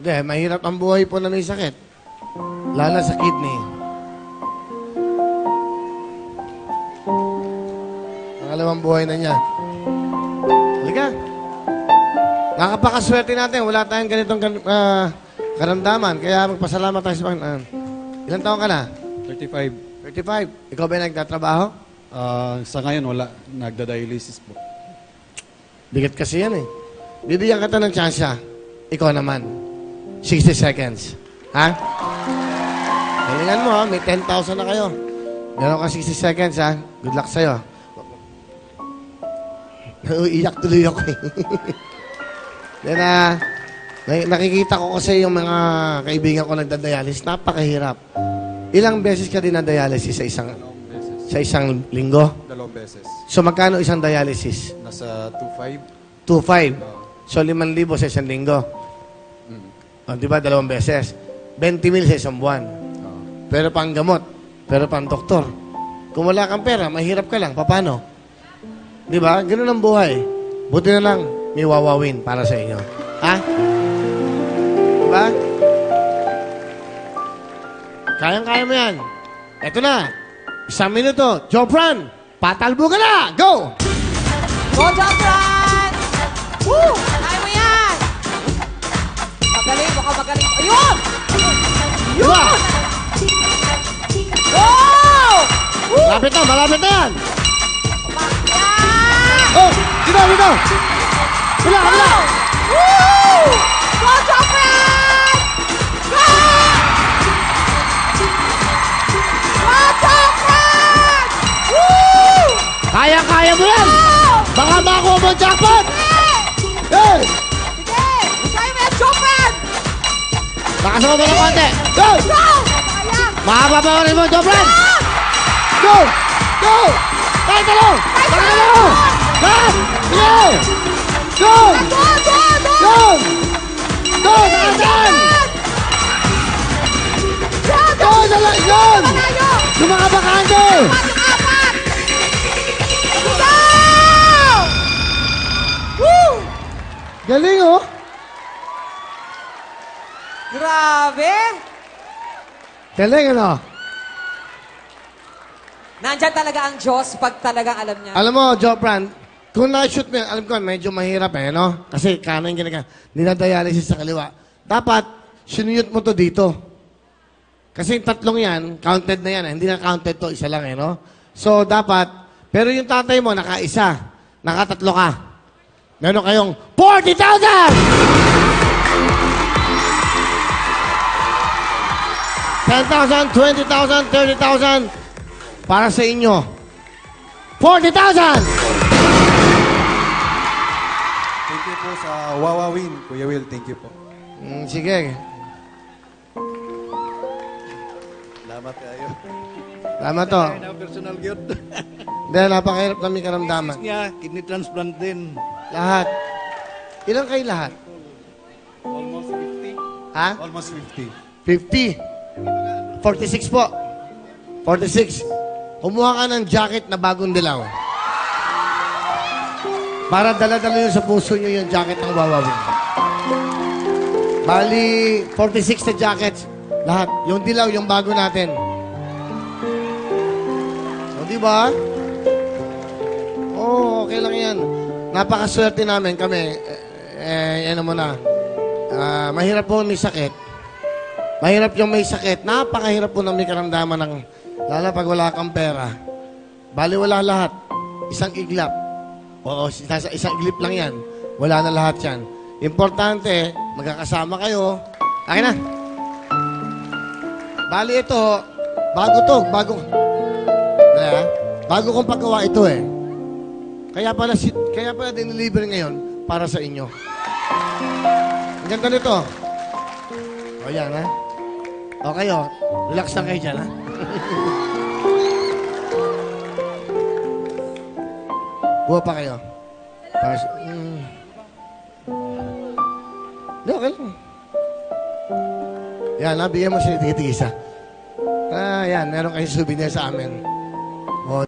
Hindi, mahirap ang buhay po na may sakit. Lalo sa kidney. Pangalawang buhay na niya. Halika. Nakapakaswerte natin. Wala tayong ganitong karamdaman. Kaya magpasalamat tayo sa Panginoon. Ilang taon ka na? 35. 35. Ikaw ba nagtatrabaho? Sa ngayon, wala. Nagda-dialysis po. Bigat kasi yan eh. Bibigyan ka ng tsansya. Ikaw naman. 60 seconds. Ha? Galingan mo ha. May 10,000 na kayo. Meron ka 60 seconds ha. Good luck sa'yo. Iyak tuloy ako eh. Then, nakikita ko kasi yung mga kaibigan ko nagdadialysis. Napakahirap. Ilang beses ka din na-dialysis sa isang linggo? 2 beses. So, magkano isang dialysis? Nasa 2.5. 2,500. So, 5,000 sa isang linggo. Di ba? 2 beses. 20,000 sa isang buwan. Pero pang gamot. Pero pang doktor. Kung wala kang pera, mahirap ka lang. Paano? Di ba? Ganun ang buhay. Buti na lang, may wawawin para sa inyo. Ha? Di ba? Kayang-kaya mo yan. Eto na. 1 minuto. Jopran, patalbo ka na. Go! Go, Jopran! Woo! Kaya mo yan! Magaling, baka magaling. Ayun! Ayun! Go! Woo! Malapit na yan. Umakyat! Oh, dito. Wala. Woo! Go, Jopran! Go! Go, Jopran! Woo! Kaya mo yan. Baka makuha mo ang jackpot. Hey! Sige! Kaya mo yan, Jopran! Lakas mo ng konti. Go! Go! Kaya! Mahaba pa rin mo, Jopran. Go! Tayo talong! Lahat! Bilis! Go! Nakasaan! Go! Yun! Yung mga bakante! Apat! Go! Woo! Galing, oh! Grabe! Galing, ano? Nandyan talaga ang Diyos pag talagang alam niya. Alam mo, Jopran, kung na-shoot mo yan, alam ko, medyo mahirap eh, no? Kasi kanan ginaga, dinadialysis sa kaliwa. Dapat, sinuyot mo to dito. Kasi yung tatlong yan, counted na yan. Hindi na counted to, isa lang eh, no? So, dapat, pero yung tatay mo, naka-isa. Naka-3 ka. Meron kayong 40,000! 10,000, 20,000, 30,000 para sa inyo. 40,000! Thank you po sa Wawawin, Kuya Will. Thank you po. Sige. Salamat kayo. Tama to. Personal gyud. Dahil napakahirap na may karamdaman. Niya, kidney transplant din. Lahat. Ilan kayo lahat? Almost 50. Ha? Almost 50. 50. 46 po. 46. Kumuha ka ng jacket na bagong dilaw. Para dala-dala yun sa puso nyo yung jacket ng wawawin. Bali, 46 na jackets. Lahat. Yung dilaw, yung bago natin. O, diba? Oo, okay lang yan. Napakaswerte namin kami. Ano mo na. Mahirap po may sakit. Mahirap yung may sakit. Napakahirap po na may karamdaman ng, lalo pag wala kang pera. Bali, wala lahat. Isang iglap. Oo, isang iglip lang yan. Wala na lahat yan. Importante, magkakasama kayo. Akin na. Bali ito, bago kong paggawa ito eh. Kaya pala diniliver ngayon para sa inyo. Ang ganda nito. O yan ha. O kayo, relax lang kayo dyan ha. Buha pa kayo. Okay lang. Yan, nabigyan mo siya tigit-isa. Yan, meron kayong souvenir sa amin.